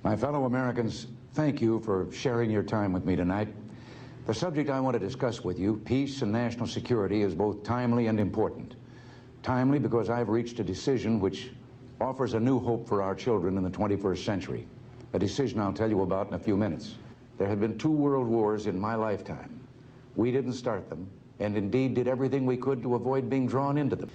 My fellow Americans, thank you for sharing your time with me tonight. The subject I want to discuss with you, peace and national security, is both timely and important. Timely because I've reached a decision which offers a new hope for our children in the 21st century. A decision I'll tell you about in a few minutes. There have been 2 world wars in my lifetime. We didn't start them, and indeed did everything we could to avoid being drawn into them.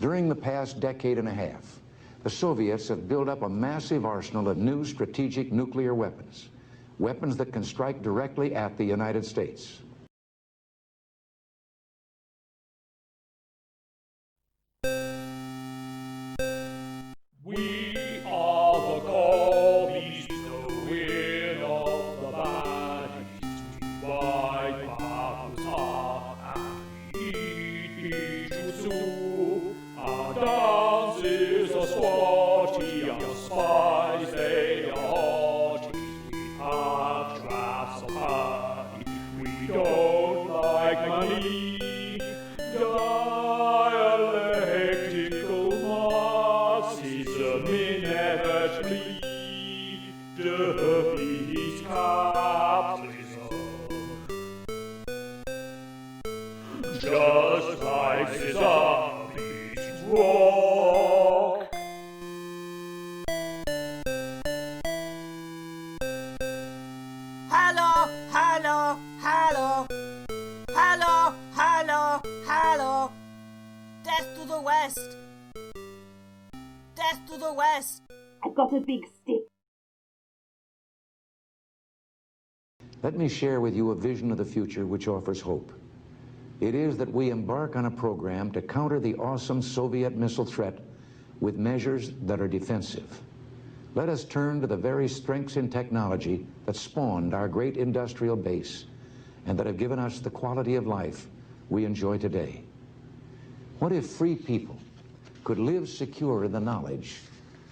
During the past decade and a half, the Soviets have built up a massive arsenal of new strategic nuclear weapons, weapons that can strike directly at the United States. We are the collies, the win of the baddies, to fight battles hard and eat jutsu. Our dances are sporty, our spies they are haughty. We have drafts of honey, we don't like money. Dialectical Marxism inevitably defeats capitalism. Just like the zombies walk. Hello, hello, hello. Hello, hello, hello. Death to the west. Death to the west. I've got a big stick. Let me share with you a vision of the future which offers hope. It is that we embark on a program to counter the awesome Soviet missile threat with measures that are defensive. Let us turn to the very strengths in technology that spawned our great industrial base and that have given us the quality of life we enjoy today. What if free people could live secure in the knowledge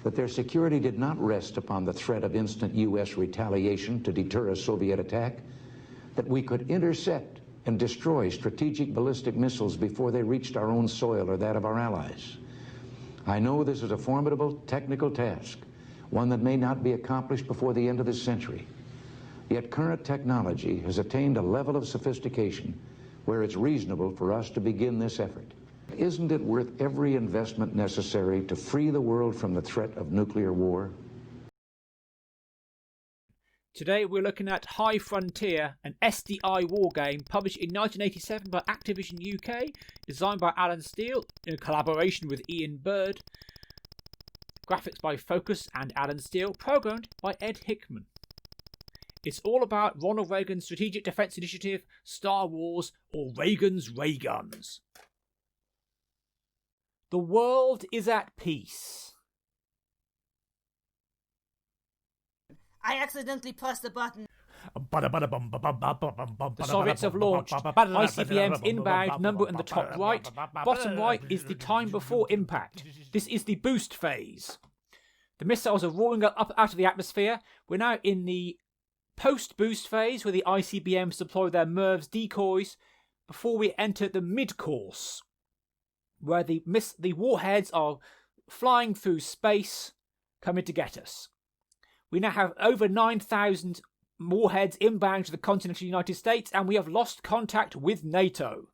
that their security did not rest upon the threat of instant U.S. retaliation to deter a Soviet attack, that we could intercept and destroy strategic ballistic missiles before they reached our own soil or that of our allies? I know this is a formidable technical task, one that may not be accomplished before the end of this century. Yet current technology has attained a level of sophistication where it's reasonable for us to begin this effort. Isn't it worth every investment necessary to free the world from the threat of nuclear war? Today we're looking at High Frontier, an SDI war game published in 1987 by Activision UK, designed by Alan Steele in collaboration with Ian Bird, graphics by Focus and Alan Steele, programmed by Ed Hickman. It's all about Ronald Reagan's Strategic Defence Initiative, Star Wars, or Reagan's Ray Guns. The world is at peace. I accidentally pressed the button. The Soviets have launched ICBMs inbound, number in the top right. Bottom right is the time before impact. This is the boost phase. The missiles are roaring up out of the atmosphere. We're now in the post-boost phase where the ICBMs deploy their MIRVs decoys before we enter the mid-course where the warheads are flying through space coming to get us. We now have over 9,000 warheads inbound to the continental United States, and we have lost contact with NATO.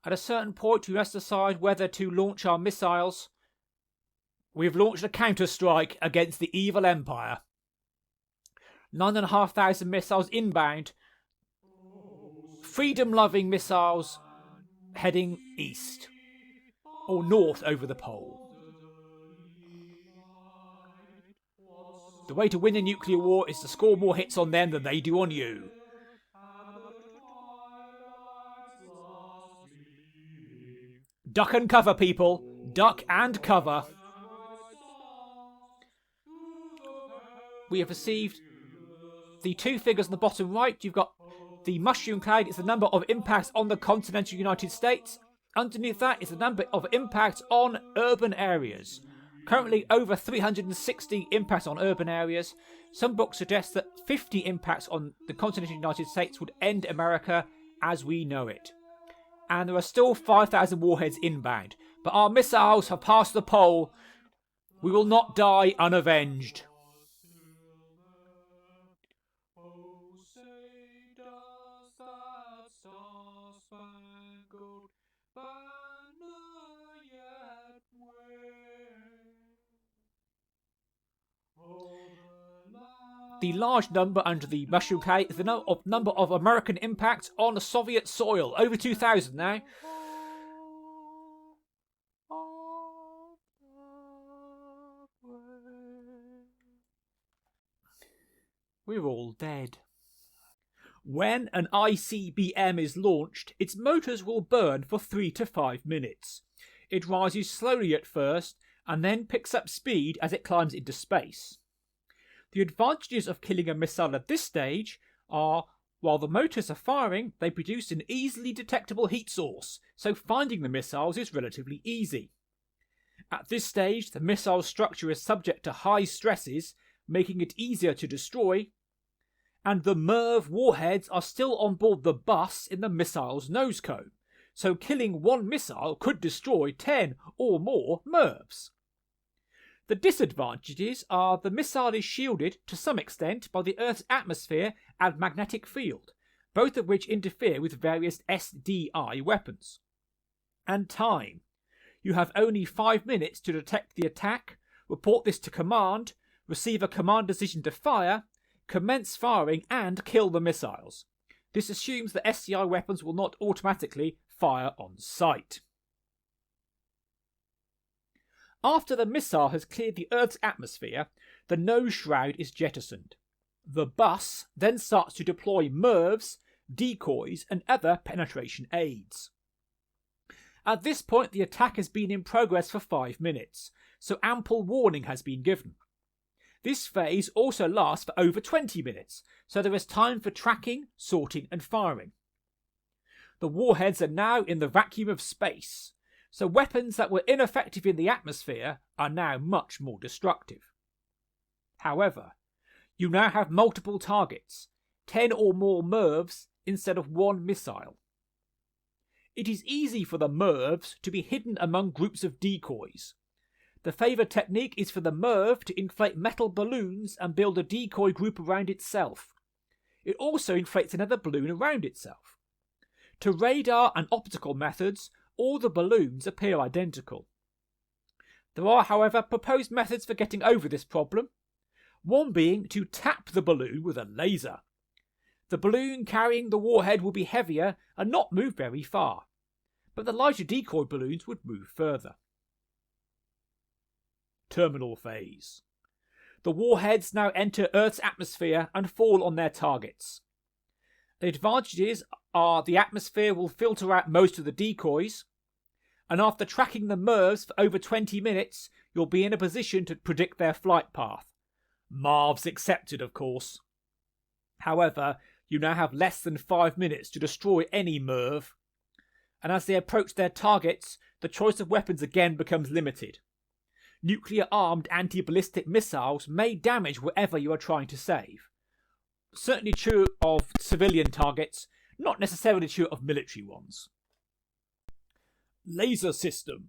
At a certain point, we must decide whether to launch our missiles. We've launched a counter-strike against the evil empire. 9,500 missiles inbound. Freedom-loving missiles heading east or north over the pole. The way to win a nuclear war is to score more hits on them than they do on you. Duck and cover, people. Duck and cover. We have received the 2 figures on the bottom right. You've got the mushroom cloud. It's the number of impacts on the continental United States. Underneath that is the number of impacts on urban areas. Currently over 360 impacts on urban areas. Some books suggest that 50 impacts on the continental United States would end America as we know it. And there are still 5,000 warheads inbound. But our missiles have passed the pole. We will not die unavenged. The large number under the mushroom cloud is the number of American impacts on Soviet soil. Over 2,000 now. We're all dead. When an ICBM is launched, its motors will burn for 3 to 5 minutes. It rises slowly at first and then picks up speed as it climbs into space. The advantages of killing a missile at this stage are, while the motors are firing, they produce an easily detectable heat source, so finding the missiles is relatively easy. At this stage, the missile structure is subject to high stresses, making it easier to destroy, and the MIRV warheads are still on board the bus in the missile's nose cone, so killing one missile could destroy 10 or more MIRVs. The disadvantages are the missile is shielded to some extent by the Earth's atmosphere and magnetic field, both of which interfere with various SDI weapons. And time. You have only 5 minutes to detect the attack, report this to command, receive a command decision to fire, commence firing and kill the missiles. This assumes that SDI weapons will not automatically fire on sight. After the missile has cleared the Earth's atmosphere, the nose shroud is jettisoned. The bus then starts to deploy MIRVs, decoys and other penetration aids. At this point the attack has been in progress for 5 minutes, so ample warning has been given. This phase also lasts for over 20 minutes, so there is time for tracking, sorting and firing. The warheads are now in the vacuum of space, so weapons that were ineffective in the atmosphere are now much more destructive. However, you now have multiple targets, 10 or more MIRVs instead of one missile. It is easy for the MIRVs to be hidden among groups of decoys. The favoured technique is for the MIRV to inflate metal balloons and build a decoy group around itself. It also inflates another balloon around itself. To radar and optical methods, all the balloons appear identical. There are, however, proposed methods for getting over this problem, one being to tap the balloon with a laser. The balloon carrying the warhead will be heavier and not move very far, but the lighter decoy balloons would move further. Terminal phase. The warheads now enter Earth's atmosphere and fall on their targets. The advantages are the atmosphere will filter out most of the decoys, and after tracking the MIRVs for over 20 minutes, you'll be in a position to predict their flight path. MARVs accepted, of course. However, you now have less than 5 minutes to destroy any MIRV, and as they approach their targets, the choice of weapons again becomes limited. Nuclear-armed anti-ballistic missiles may damage whatever you are trying to save. Certainly true of civilian targets, not necessarily true of military ones. Laser system.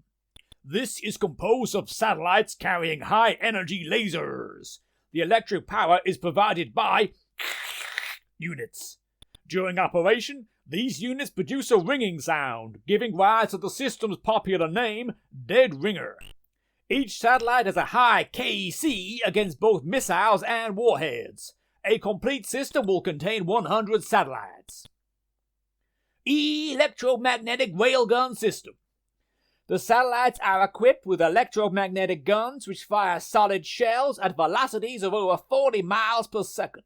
This is composed of satellites carrying high-energy lasers. The electric power is provided by units. During operation, these units produce a ringing sound, giving rise to the system's popular name, Dead Ringer. Each satellite has a high KC against both missiles and warheads. A complete system will contain 100 satellites. Electromagnetic railgun system. The satellites are equipped with electromagnetic guns which fire solid shells at velocities of over 40 miles per second.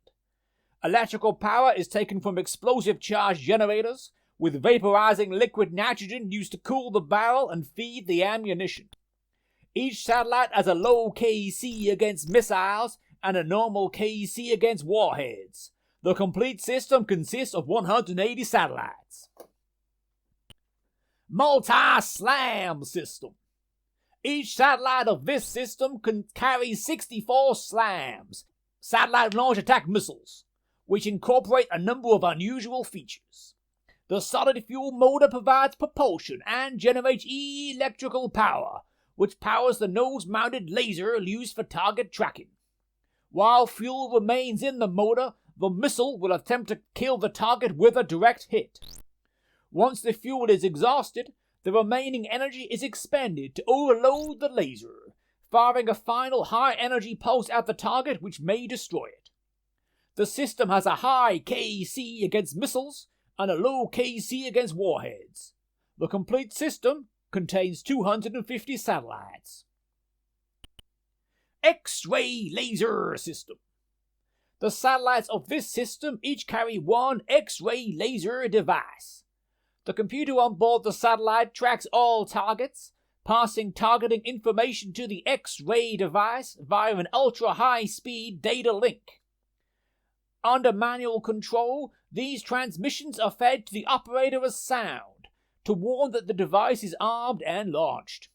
Electrical power is taken from explosive charge generators, with vaporizing liquid nitrogen used to cool the barrel and feed the ammunition. Each satellite has a low KC against missiles and a normal KC against warheads. The complete system consists of 180 satellites. multi-slam system. Each satellite of this system can carry 64 slams, satellite launch attack missiles, which incorporate a number of unusual features. The solid fuel motor provides propulsion and generates electrical power, which powers the nose-mounted laser used for target tracking. While fuel remains in the motor, the missile will attempt to kill the target with a direct hit. Once the fuel is exhausted, the remaining energy is expended to overload the laser, firing a final high-energy pulse at the target which may destroy it. The system has a high KC against missiles and a low KC against warheads. The complete system contains 250 satellites. X-ray laser system. The satellites of this system each carry one X-ray laser device. The computer on board the satellite tracks all targets, passing targeting information to the X-ray device via an ultra-high-speed data link. Under manual control, these transmissions are fed to the operator as sound, to warn that the device is armed and launched.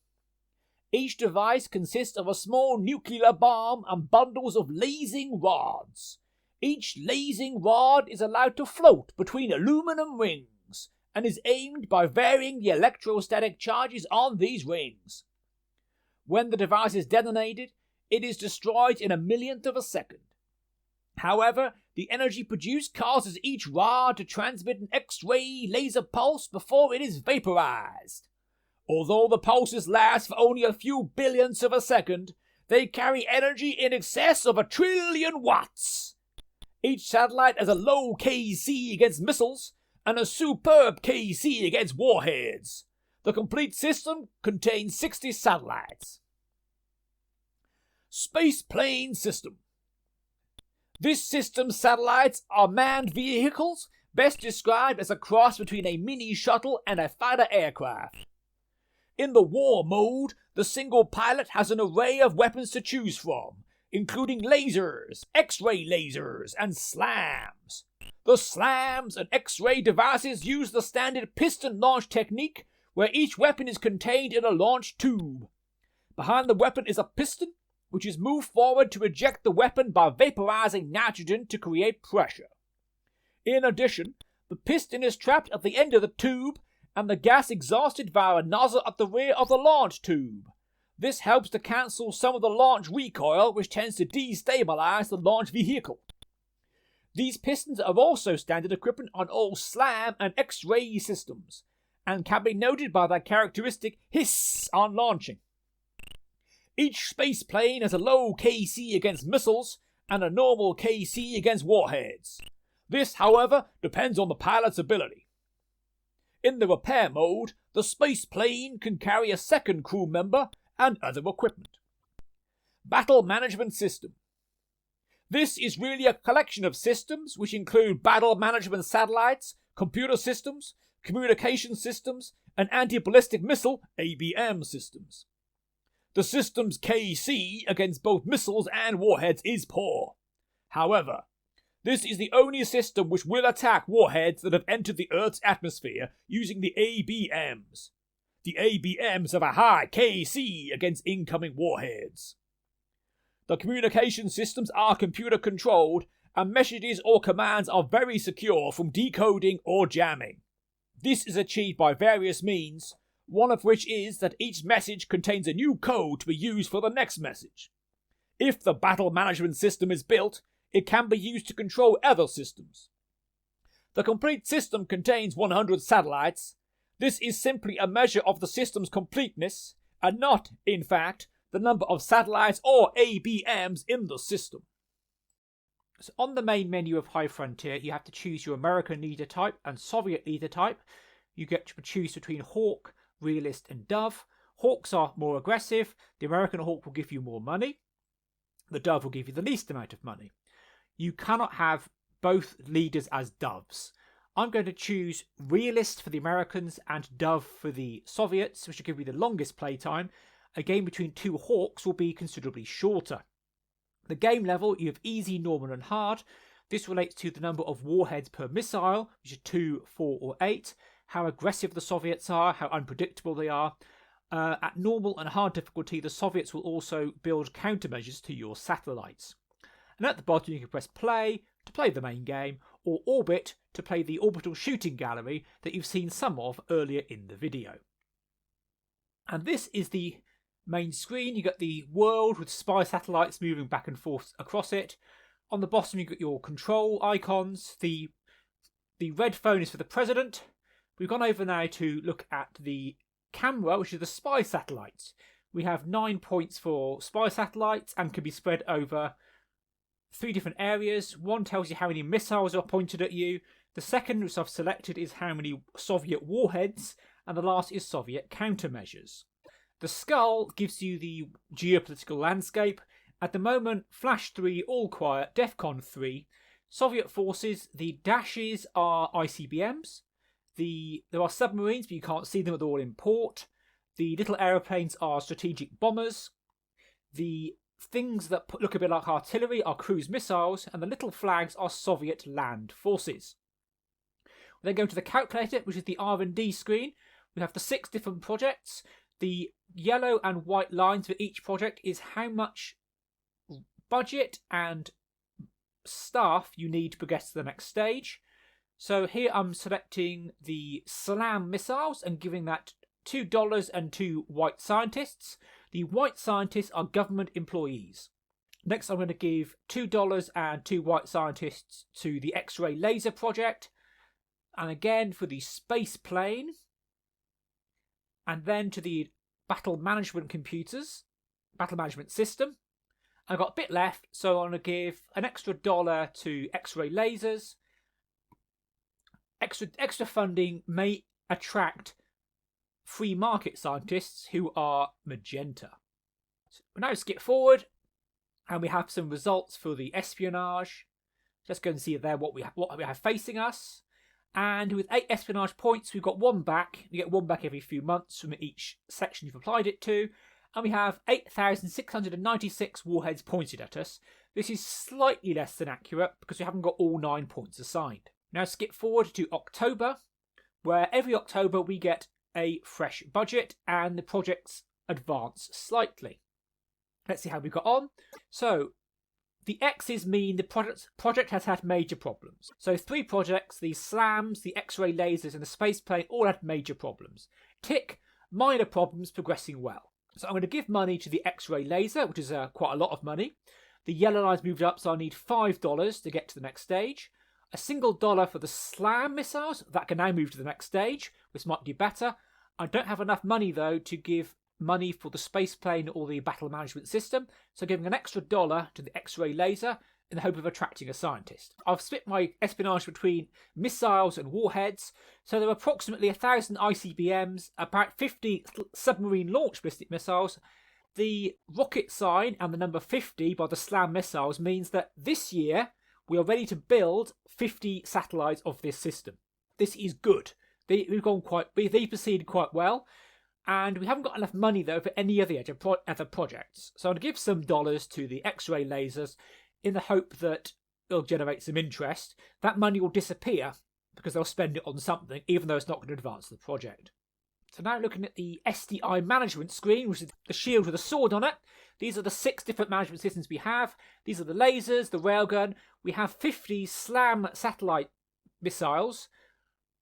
Each device consists of a small nuclear bomb and bundles of lasing rods. Each lasing rod is allowed to float between aluminum rings and is aimed by varying the electrostatic charges on these rings. When the device is detonated, it is destroyed in a millionth of a second. However, the energy produced causes each rod to transmit an X-ray laser pulse before it is vaporized. Although the pulses last for only a few billionths of a second, they carry energy in excess of 1 trillion watts. Each satellite has a low KC against missiles and a superb KC against warheads. The complete system contains 60 satellites. Space plane system. This system's satellites are manned vehicles, best described as a cross between a mini shuttle and a fighter aircraft. In the war mode, the single pilot has an array of weapons to choose from, including lasers, X-ray lasers, and slams. The slams and X-ray devices use the standard piston launch technique, where each weapon is contained in a launch tube. Behind the weapon is a piston, which is moved forward to eject the weapon by vaporizing nitrogen to create pressure. In addition, the piston is trapped at the end of the tube, and the gas exhausted via a nozzle at the rear of the launch tube. This helps to cancel some of the launch recoil, which tends to destabilize the launch vehicle. These pistons are also standard equipment on all SLAM and X-ray systems, and can be noted by their characteristic hiss on launching. Each space plane has a low KC against missiles and a normal KC against warheads. This, however, depends on the pilot's ability. In the repair mode, the space plane can carry a second crew member and other equipment. Battle Management System. This is really a collection of systems which include battle management satellites, computer systems, communication systems, and anti-ballistic missile ABM systems. The system's KC against both missiles and warheads is poor. However, this is the only system which will attack warheads that have entered the Earth's atmosphere using the ABMs. The ABMs have a high KC against incoming warheads. The communication systems are computer controlled, and messages or commands are very secure from decoding or jamming. This is achieved by various means, one of which is that each message contains a new code to be used for the next message. If the battle management system is built, it can be used to control other systems. The complete system contains 100 satellites. This is simply a measure of the system's completeness, and not, in fact, the number of satellites or ABMs in the system. So on the main menu of High Frontier, you have to choose your American leader type and Soviet leader type. You get to choose between Hawk, Realist, and Dove. Hawks are more aggressive. The American Hawk will give you more money. The Dove will give you the least amount of money. You cannot have both leaders as Doves. I'm going to choose Realist for the Americans and Dove for the Soviets, which will give you the longest playtime. A game between two Hawks will be considerably shorter. The game level, you have easy, normal, and hard. This relates to the number of warheads per missile, which is 2, 4, or 8. how aggressive the Soviets are, how unpredictable they are. At normal and hard difficulty, the Soviets will also build countermeasures to your satellites. And at the bottom, you can press play to play the main game, or orbit to play the orbital shooting gallery that you've seen some of earlier in the video. And this is the main screen. You got the world with spy satellites moving back and forth across it. On the bottom, you've got your control icons. The red phone is for the president. We've gone over now to look at the camera, which is the spy satellites. We have 9 points for spy satellites and can be spread over 3 different areas. One tells you how many missiles are pointed at you. The second, which I've selected, is how many Soviet warheads. And the last is Soviet countermeasures. The skull gives you the geopolitical landscape. At the moment, Flash 3, all quiet, DEFCON 3. Soviet forces, the dashes are ICBMs. There are submarines, but you can't see them, they're all in port. The little aeroplanes are strategic bombers. The things that look a bit like artillery are cruise missiles, and the little flags are Soviet land forces. We then go to the calculator, which is the R&D screen. We have the 6 different projects. The yellow and white lines for each project is how much budget and staff you need to progress to the next stage. So here I'm selecting the SLAM missiles and giving that $2 and 2 white scientists. The white scientists are government employees. Next I'm going to give $2 and 2 white scientists to the X-ray laser project. And again for the space plane. And then to the battle management computers, battle management system. I've got a bit left, so I'm going to give an extra $1 to X-ray lasers. Extra funding may attract free market scientists who are magenta. So we now skip forward, and we have some results for the espionage. Let's go and see there what we have facing us. And with 8 espionage points, we've got 1 back. You get 1 back every few months from each section you've applied it to. And we have 8,696 warheads pointed at us. This is slightly less than accurate because we haven't got all 9 points assigned. Now skip forward to October, where every October we get a fresh budget and the projects advance slightly. Let's see how we got on. So the X's mean the project has had major problems. So 3 projects, the SLAMs, the X-ray lasers and the space plane all had major problems. Tick, minor problems, progressing well. So I'm going to give money to the X-ray laser, which is quite a lot of money. The yellow line's moved up, so I need $5 to get to the next stage. A single $1 for the SLAM missiles, that can now move to the next stage, which might do better. I don't have enough money though to give money for the space plane or the battle management system, so giving an extra $1 to the X-ray laser in the hope of attracting a scientist. I've split my espionage between missiles and warheads, so there are approximately 1,000 ICBMs, about 50 submarine-launched ballistic missiles. The rocket sign and the number 50 by the SLAM missiles means that this year we are ready to build 50 satellites of this system. This is good. They proceeded quite well. And we haven't got enough money, though, for any other other projects. So I'll give some dollars to the X-ray lasers in the hope that it'll generate some interest. That money will disappear because they'll spend it on something, even though it's not going to advance the project. So now looking at the SDI management screen, which is the shield with a sword on it. These are the 6 different management systems we have. These are the lasers, the railgun. We have 50 SLAM satellite missiles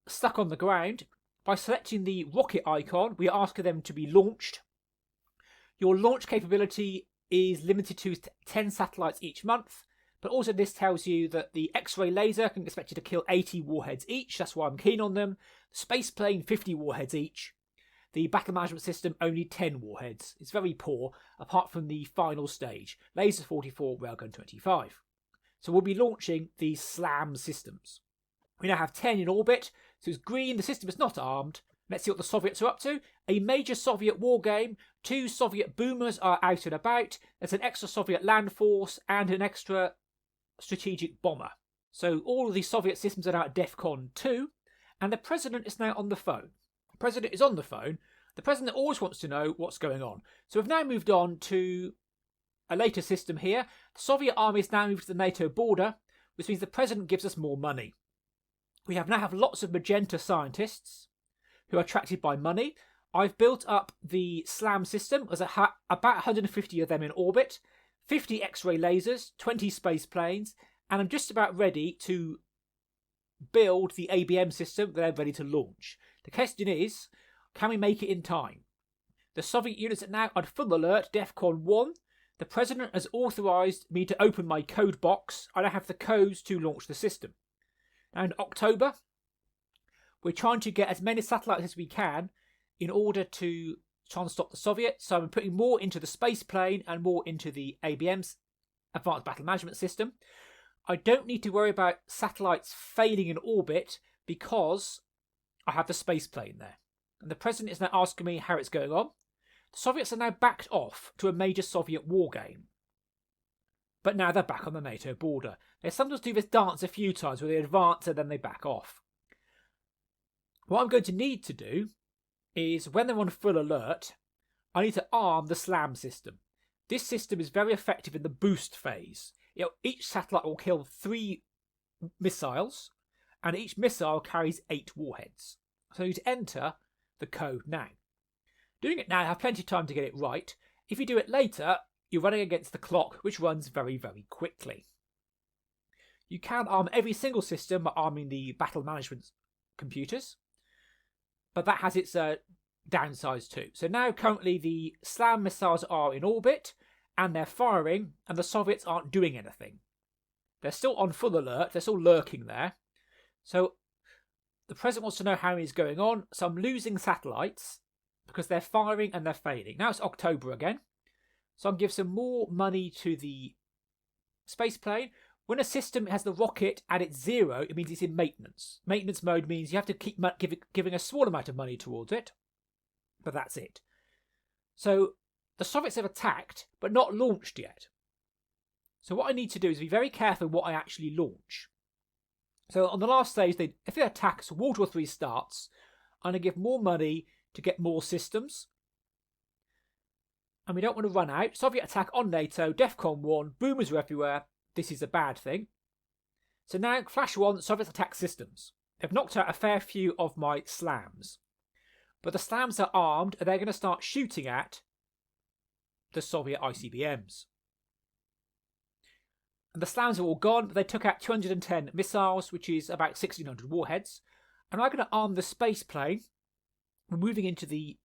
stuck on the ground. By selecting the rocket icon, we ask them to be launched. Your launch capability is limited to 10 satellites each month, but also this tells you that the X-ray laser can expect you to kill 80 warheads each. That's why I'm keen on them. The space plane, 50 warheads each. The battle management system, only 10 warheads. It's very poor, apart from the final stage. Laser 44, railgun 25. So we'll be launching these SLAM systems. We now have 10 in orbit. So it's green, the system is not armed. Let's see what the Soviets are up to. A major Soviet war game. 2 Soviet boomers are out and about. There's an extra Soviet land force and an extra strategic bomber. So all of these Soviet systems are now at DEFCON 2. And the president is now on the phone. The president is on the phone. The president always wants to know what's going on. So we've now moved on to a later system here. The Soviet army has now moved to the NATO border, which means the president gives us more money. We now have lots of magenta scientists. who are attracted by money. I've built up the SLAM system. There's about 150 of them in orbit, 50 X-ray lasers, 20 space planes, and I'm just about ready to build the ABM system that I'm ready to launch. The question is, can we make it in time? The Soviet units are now on full alert, DEFCON 1. The President has authorised me to open my code box. I now have the codes to launch the system. Now in October, we're trying to get as many satellites as we can in order to try and stop the Soviets. So I'm putting more into the space plane and more into the ABM's Advanced Battle Management System. I don't need to worry about satellites failing in orbit because I have the space plane there. And the President is now asking me how it's going on. The Soviets are now backed off to a major Soviet war game. But now they're back on the NATO border. They sometimes do this dance a few times where they advance and then they back off. What I'm going to need to do is, when they're on full alert, I need to arm the SLAM system. This system is very effective in the boost phase. Each satellite will kill 3 missiles, and each missile carries 8 warheads. So you need to enter the code now. Doing it now, I have plenty of time to get it right. If you do it later, you're running against the clock, which runs very, very quickly. You can arm every single system by arming the battle management computers, but that has its downsides too. So now currently the SLAM missiles are in orbit and they're firing, and the Soviets aren't doing anything. They're still on full alert, they're still lurking there. So the President wants to know how he's going on, so I'm losing satellites because they're firing and they're failing. Now it's October again, so I'll give some more money to the space plane. When a system has the rocket at its 0, it means it's in maintenance. Maintenance mode means you have to keep giving a small amount of money towards it, but that's it. So the Soviets have attacked, but not launched yet. So what I need to do is be very careful what I actually launch. So on the last stage, if they attack, so World War III starts, I'm going to give more money to get more systems. And we don't want to run out. Soviet attack on NATO, DEFCON 1, boomers are everywhere. This is a bad thing. So now, Flash 1, Soviets attack systems. They've knocked out a fair few of my SLAMs. But the SLAMs are armed and they're going to start shooting at the Soviet ICBMs. And the SLAMs are all gone, but they took out 210 missiles, which is about 1,600 warheads. And I'm going to arm the space plane. We're moving into the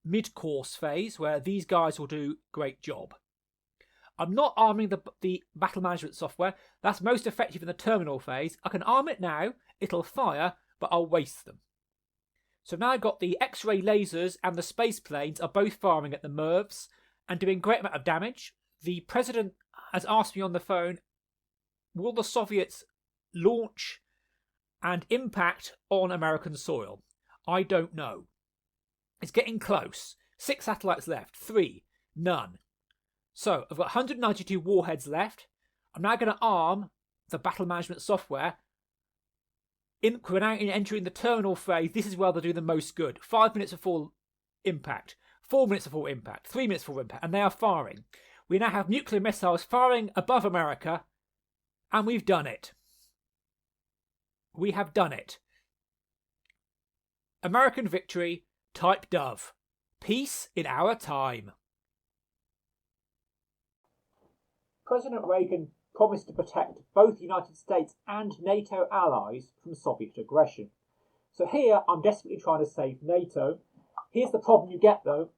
mid-course phase, where these guys will do a great job. I'm not arming the battle management software. That's most effective in the terminal phase. I can arm it now, it'll fire, but I'll waste them. So now I've got the X-ray lasers and the space planes are both firing at the MIRVs and doing a great amount of damage. The President has asked me on the phone, will the Soviets launch and impact on American soil? I don't know. It's getting close. 6 satellites left. 3. None. So I've got 192 warheads left. I'm now going to arm the battle management software. We're now entering the terminal phase. This is where they'll do the most good. 5 minutes before impact. 4 minutes before impact. 3 minutes before impact. And they are firing. We now have nuclear missiles firing above America. And we've done it. We have done it. American victory. Type Dove. Peace in our time. President Reagan promised to protect both the United States and NATO allies from Soviet aggression. So here I'm desperately trying to save NATO. Here's the problem you get though.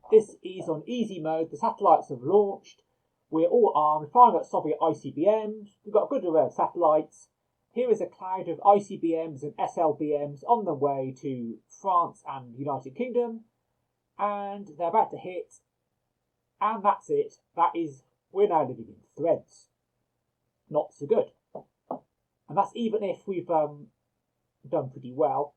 This is on easy mode. The satellites have launched. We're all armed, firing at Soviet ICBMs. We've got a good array of satellites. Here is a cloud of ICBMs and SLBMs on the way to France and the United Kingdom. And they're about to hit. And that's it. We're now living in threads. Not so good. And that's even if we've done pretty well.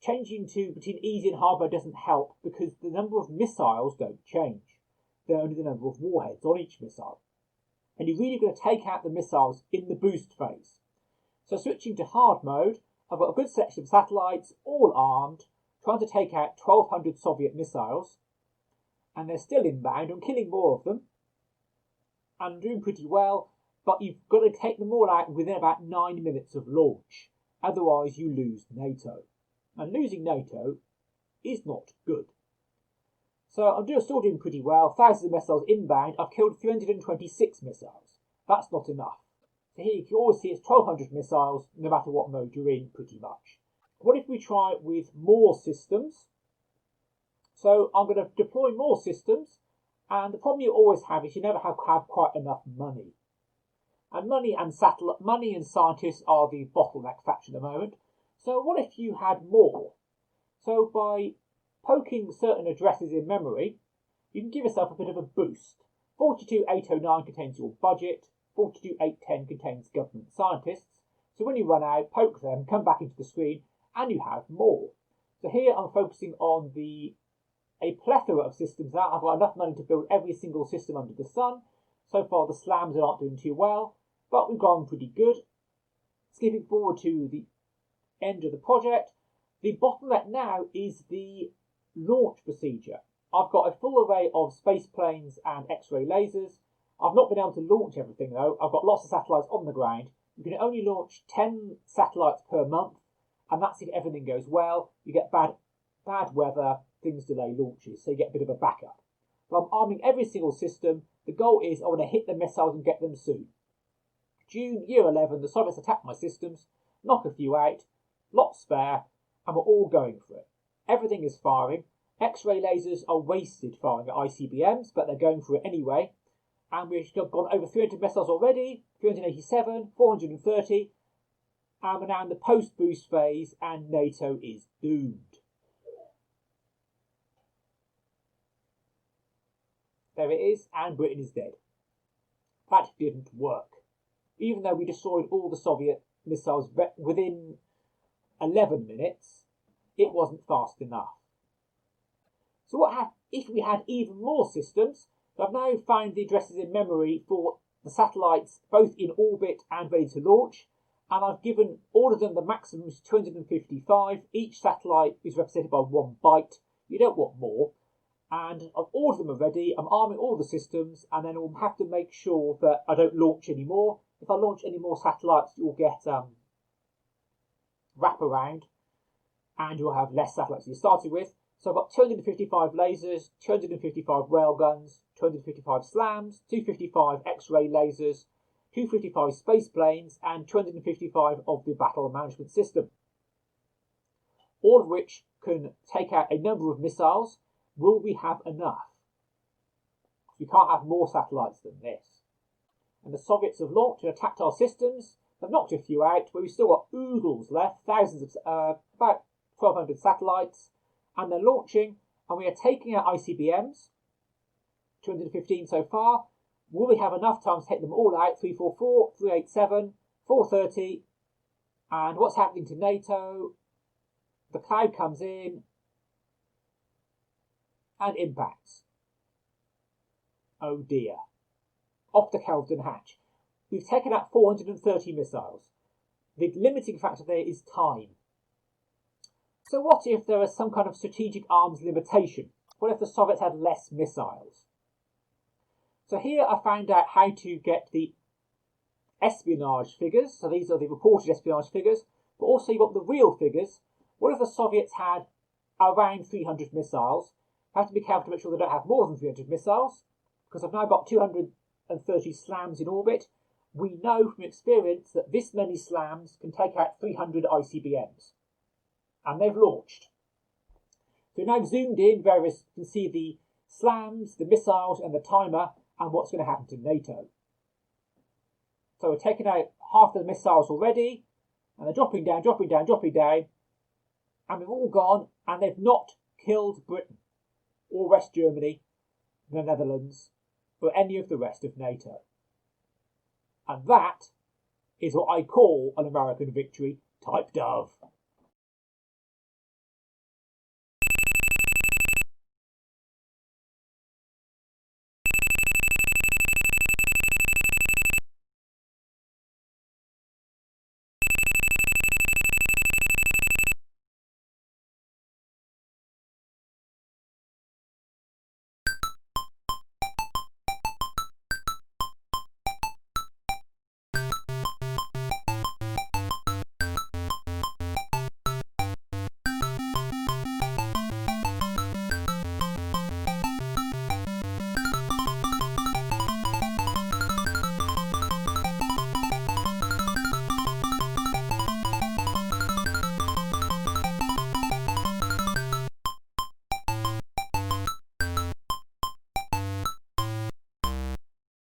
Changing to between easy and hard mode doesn't help because the number of missiles don't change. They're only the number of warheads on each missile. And you're really going to take out the missiles in the boost phase. So switching to hard mode, I've got a good section of satellites, all armed, trying to take out 1,200 Soviet missiles. And they're still inbound. I'm killing more of them. And doing pretty well, but you've got to take them all out within about 9 minutes of launch. Otherwise, you lose NATO. And losing NATO is not good. So I'm still doing pretty well. Thousands of missiles inbound. I've killed 326 missiles. That's not enough. So here you can always see it's 1,200 missiles, no matter what mode you're in, pretty much. What if we try with more systems? So I'm going to deploy more systems, and the problem you always have is you never have quite enough money. And money and scientists are the bottleneck factor at the moment. So what if you had more? So by poking certain addresses in memory, you can give yourself a bit of a boost. 42809 contains your budget, 42810 contains government scientists. So when you run out, poke them, come back into the screen, and you have more. So here I'm focusing on a plethora of systems now. I've got enough money to build every single system under the sun. So far the slams aren't doing too well, but we've gone pretty good. Skipping forward to the end of the project, the bottleneck now is the launch procedure. I've got a full array of space planes and X-ray lasers. I've not been able to launch everything though. I've got lots of satellites on the ground. You can only launch 10 satellites per month, and that's if everything goes well. You get bad weather, things delay launches, so you get a bit of a backup. But I'm arming every single system. The goal is I want to hit the missiles and get them soon. June, year 11, the Soviets attack my systems, knock a few out, lots spare, and we're all going for it. Everything is firing. X-ray lasers are wasted firing at ICBMs, but they're going for it anyway. And we've gone over 300 missiles already, 387, 430, and we're now in the post-boost phase, and NATO is doomed. There it is, and Britain is dead. That didn't work. Even though we destroyed all the Soviet missiles within 11 minutes, it wasn't fast enough. So what if we had even more systems? I've now found the addresses in memory for the satellites both in orbit and ready to launch, and I've given all of them the maximum is 255. Each satellite is represented by 1 byte. You don't want more. And all of them are ready. I'm arming all the systems, and then we'll have to make sure that I don't launch any more. If I launch any more satellites, you'll get wraparound, and you'll have less satellites than you started with. So I've got 255 lasers, 255 railguns, 255 slams, 255 X-ray lasers, 255 space planes, and 255 of the battle management system. All of which can take out a number of missiles. Will we have enough? We can't have more satellites than this. And the Soviets have launched and attacked our systems. They've knocked a few out, but we've still got oodles left, thousands of, about 1,200 satellites. And they're launching, and we are taking out ICBMs, 215 so far. Will we have enough time to take them all out? 344, 387, 430. And what's happening to NATO? The cloud comes in and impacts. Oh dear. Off the Kelvin hatch. We've taken out 430 missiles. The limiting factor there is time. So what if there is some kind of strategic arms limitation? What if the Soviets had less missiles? So here I found out how to get the espionage figures. So these are the reported espionage figures, but also you've got the real figures. What if the Soviets had around 300 missiles? I have to be careful to make sure they don't have more than 300 missiles, because I've now got 230 slams in orbit. We know from experience that this many slams can take out 300 ICBMs. And they've launched. So now zoomed in, you can see the slams, the missiles, and the timer, and what's going to happen to NATO. So we're taking out half the missiles already, and they're dropping down, and they've all gone, and they've not killed Britain, or West Germany, the Netherlands, or any of the rest of NATO. And that is what I call an American victory. Type dove.